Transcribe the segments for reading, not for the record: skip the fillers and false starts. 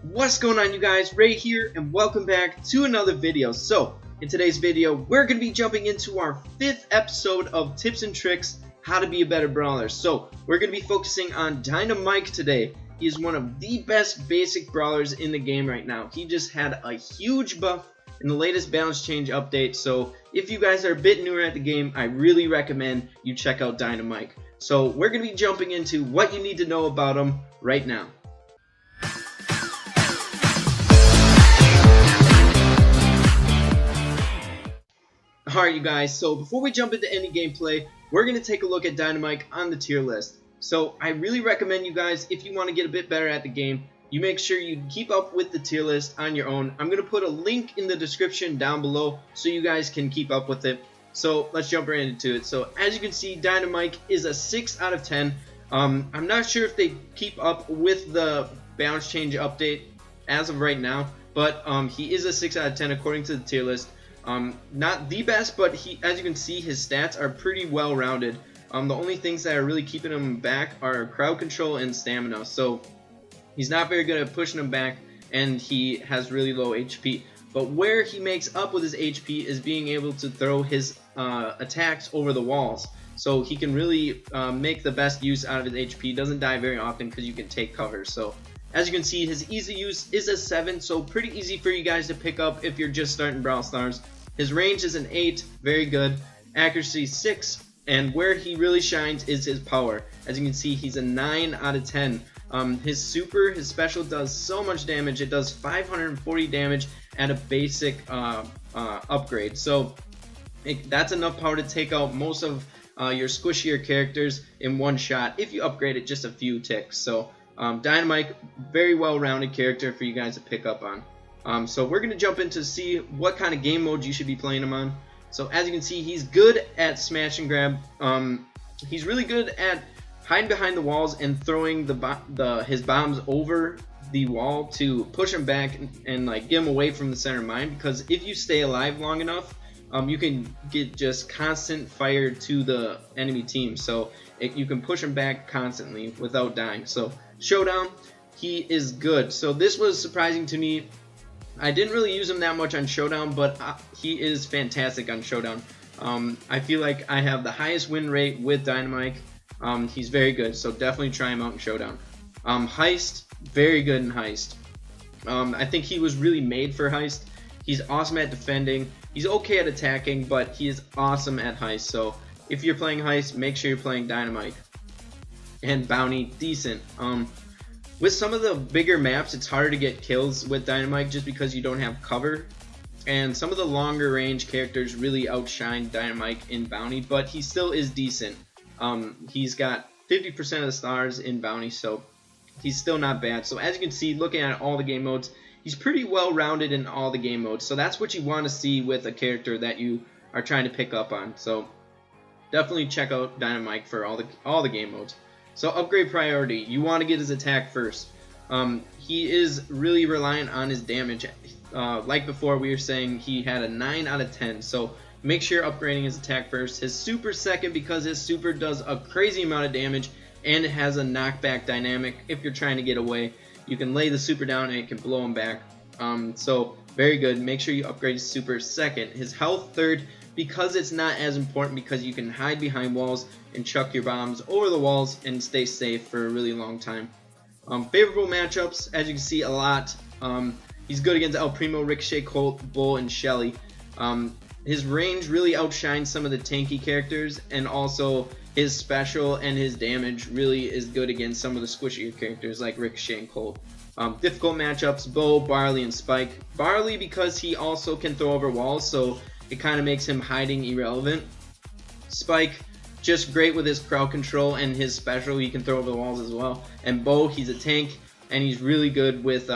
What's going on, you guys? Ray here, and welcome back to another video. So in today's video we're going to be jumping into our 5th episode of tips and tricks how to be a better brawler. So we're going to be focusing on Dynamike today. He is one of the best basic brawlers in the game right now. He just had a huge buff in the latest balance change update, so if you guys are a bit newer at the game, I really recommend you check out Dynamike. So we're going to be jumping into what you need to know about him right now. Alright, you guys, so before we jump into any gameplay, we're going to take a look at Dynamike on the tier list. So I really recommend you guys, if you want to get a bit better at the game, you make sure you keep up with the tier list on your own. I'm going to put a link in the description down below so you guys can keep up with it. So let's jump right into it. So as you can see, Dynamike is a 6 out of 10. I'm not sure if they keep up with the balance change update as of right now, but he is a 6 out of 10 according to the tier list. Not the best, but as you can see, his stats are pretty well rounded. The only things that are really keeping him back are crowd control and stamina. So he's not very good at pushing him back, and he has really low HP. But where he makes up with his HP is being able to throw his attacks over the walls. So he can really make the best use out of his HP. Doesn't die very often because you can take cover. So as you can see, his easy use is a 7, so pretty easy for you guys to pick up if you're just starting Brawl Stars. His range is an 8, very good. Accuracy 6, and where he really shines is his power. As you can see, he's a 9 out of 10. His special does so much damage. It does 540 damage at a basic upgrade. So that's enough power to take out most of your squishier characters in one shot if you upgrade it just a few ticks. So Dynamike, very well-rounded character for you guys to pick up on. So we're going to jump in to see what kind of game modes you should be playing him on. So as you can see, he's good at smash and grab. He's really good at hiding behind the walls and throwing his bombs over the wall to push him back and like get him away from the center of mine. Because if you stay alive long enough, you can get just constant fire to the enemy team. So you can push him back constantly without dying. So Showdown, he is good. So this was surprising to me. I didn't really use him that much on Showdown, but he is fantastic on Showdown. I feel like I have the highest win rate with Dynamike. He's very good, so definitely try him out in Showdown. Heist, very good in Heist. I think he was really made for Heist. He's awesome at defending. He's okay at attacking, but he is awesome at Heist. So if you're playing Heist, make sure you're playing Dynamike. And Bounty, decent. With some of the bigger maps, it's harder to get kills with Dynamike just because you don't have cover. And some of the longer range characters really outshine Dynamike in Bounty, but he still is decent. He's got 50% of the stars in Bounty, so he's still not bad. So as you can see, looking at all the game modes, he's pretty well rounded in all the game modes. So that's what you want to see with a character that you are trying to pick up on. So definitely check out Dynamike for all the game modes. So upgrade priority, you want to get his attack first. He is really reliant on his damage. Like before, we were saying he had a 9 out of 10. So make sure you're upgrading his attack first. His super second, because his super does a crazy amount of damage and it has a knockback dynamic. If you're trying to get away, you can lay the super down and it can blow him back. So very good. Make sure you upgrade his super second. His health third, because it's not as important, because you can hide behind walls and chuck your bombs over the walls and stay safe for a really long time. Favorable matchups, as you can see, a lot. He's good against El Primo, Ricochet, Colt, Bull, and Shelly. His range really outshines some of the tanky characters, and also his special and his damage really is good against some of the squishier characters like Ricochet and Colt. Difficult matchups, Bo, Barley, and Spike. Barley, because he also can throw over walls, so it kind of makes him hiding irrelevant. Spike, just great with his crowd control and his special, he can throw over the walls as well. And Bo, he's a tank, and he's really good with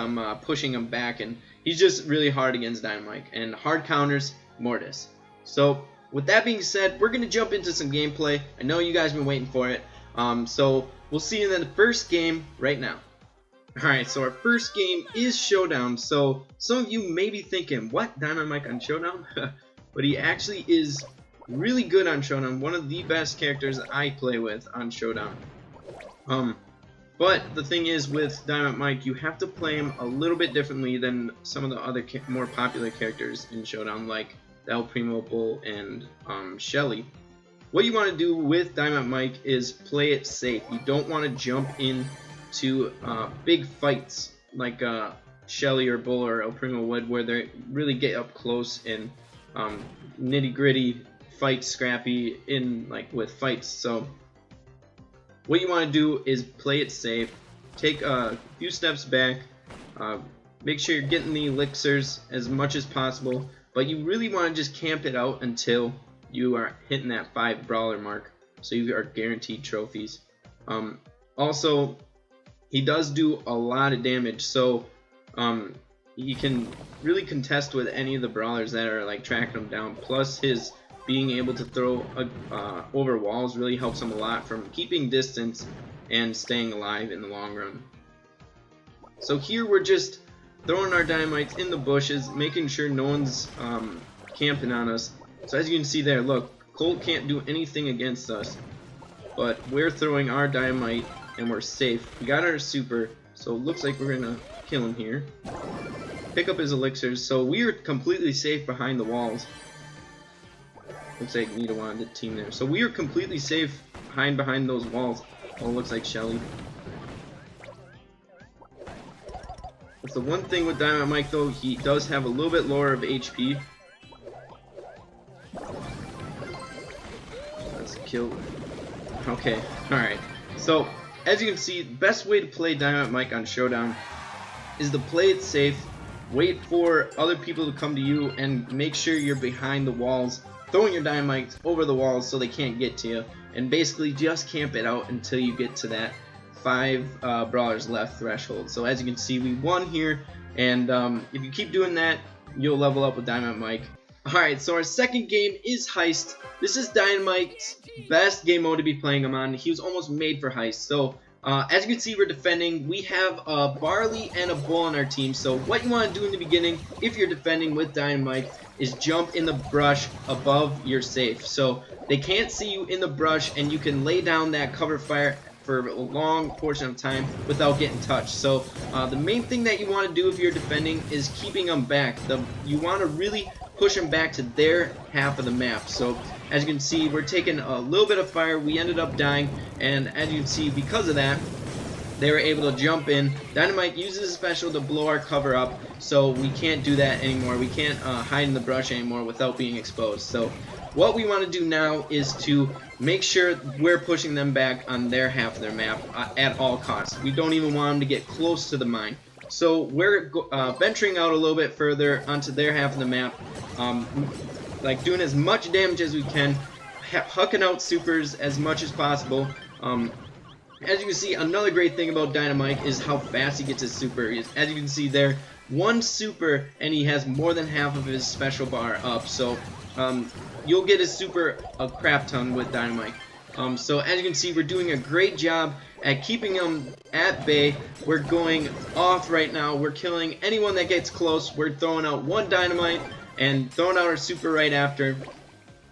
pushing him back, and he's just really hard against Dynamike. And hard counters, Mortis. So with that being said, we're going to jump into some gameplay. I know you guys have been waiting for it. So we'll see you in the first game right now. Alright, so our first game is Showdown. So some of you may be thinking, what, Dynamike on Showdown? But he actually is really good on Showdown. One of the best characters I play with on Showdown. But the thing is, with Dynamike, you have to play him a little bit differently than some of the other more popular characters in Showdown, like the El Primo Bull and Shelly. What you want to do with Dynamike is play it safe. You don't want to jump into big fights like Shelly or Bull or El Primo would, where they really get up close and nitty-gritty fight, scrappy in with fights. So what you want to do is play it safe, take a few steps back, make sure you're getting the elixirs as much as possible, but you really want to just camp it out until you are hitting that 5 brawler mark, so you are guaranteed trophies. Also, he does do a lot of damage, so he can really contest with any of the brawlers that are tracking him down. Plus, his being able to throw over walls really helps him a lot from keeping distance and staying alive in the long run. So here we're just throwing our dynamites in the bushes, making sure no one's camping on us. So as you can see there, look, Colt can't do anything against us, but we're throwing our dynamite and we're safe. We got our super, so it looks like we're gonna kill him here. Pick up his elixirs, so we are completely safe behind the walls. Looks like Nita wanted to team there. So we are completely safe behind those walls. Oh, looks like Shelly. That's the one thing with Dynamike though, he does have a little bit lower of HP. Let's kill. Okay, alright. So, as you can see, the best way to play Dynamike on Showdown is to play it safe, wait for other people to come to you, and make sure you're behind the walls, throwing your dynamites over the walls so they can't get to you, and basically just camp it out until you get to that 5 brawlers left threshold. So as you can see, we won here, and if you keep doing that, you'll level up with Dynamike. Alright, so our second game is Heist. This is Dynamike's best game mode to be playing him on. He was almost made for Heist. So as you can see, we're defending. We have a Barley and a Bull on our team. So what you want to do in the beginning, if you're defending with Dynamike, is jump in the brush above your safe. So they can't see you in the brush, and you can lay down that cover fire for a long portion of time without getting touched. So the main thing that you want to do if you're defending is keeping them back. You want to really push them back to their half of the map. So as you can see, we're taking a little bit of fire. We ended up dying, and as you can see, because of that, they were able to jump in. Dynamike uses a special to blow our cover up, so we can't do that anymore. We can't hide in the brush anymore without being exposed. So what we want to do now is to make sure we're pushing them back on their half of their map at all costs. We don't even want them to get close to the mine. So we're venturing out a little bit further onto their half of the map, doing as much damage as we can, hucking out supers as much as possible. As you can see, another great thing about Dynamike is how fast he gets his super. As you can see there, one super and he has more than half of his special bar up. So you'll get his super a crap ton with Dynamike. So as you can see, we're doing a great job at keeping them at bay. We're going off right now. We're killing anyone that gets close. We're throwing out one dynamite and throwing out our super right after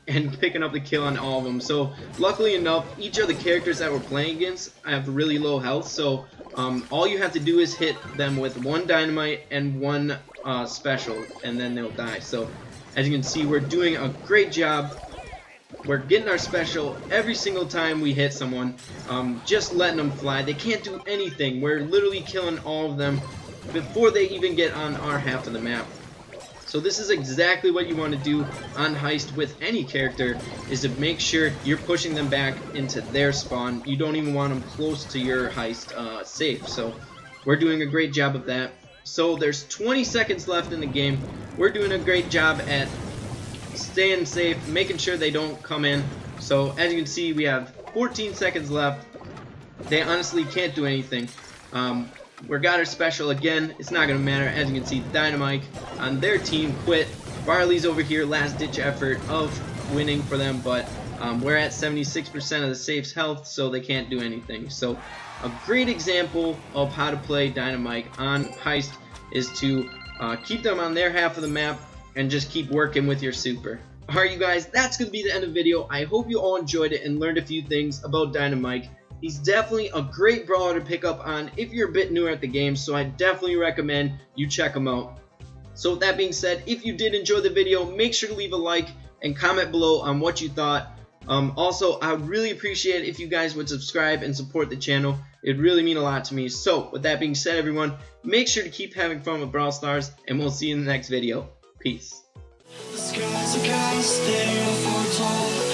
and picking up the kill on all of them. So luckily enough, each of the characters that we're playing against have really low health. So all you have to do is hit them with one dynamite and one special, and then they'll die. So as you can see, we're doing a great job. We're getting our special every single time we hit someone, just letting them fly. They can't do anything. We're literally killing all of them before they even get on our half of the map. So this is exactly what you want to do on Heist with any character, is to make sure you're pushing them back into their spawn. You don't even want them close to your Heist safe. So we're doing a great job of that. So there's 20 seconds left in the game. We're doing a great job at staying safe, making sure they don't come in. So as you can see, we have 14 seconds left. They honestly can't do anything. We got our special again. It's not gonna matter. As you can see, Dynamike on their team quit. Barley's over here, last ditch effort of winning for them, but we're at 76% of the safe's health, so they can't do anything. So a great example of how to play Dynamike on Heist is to keep them on their half of the map and just keep working with your super. Alright you guys, that's going to be the end of the video. I hope you all enjoyed it and learned a few things about Dynamike. He's definitely a great brawler to pick up on if you're a bit newer at the game, so I definitely recommend you check him out. So with that being said, if you did enjoy the video, make sure to leave a like and comment below on what you thought. Also, I would really appreciate it if you guys would subscribe and support the channel. It'd really mean a lot to me. So with that being said, everyone, make sure to keep having fun with Brawl Stars, and we'll see you in the next video. Peace. The skies are casting a foretold.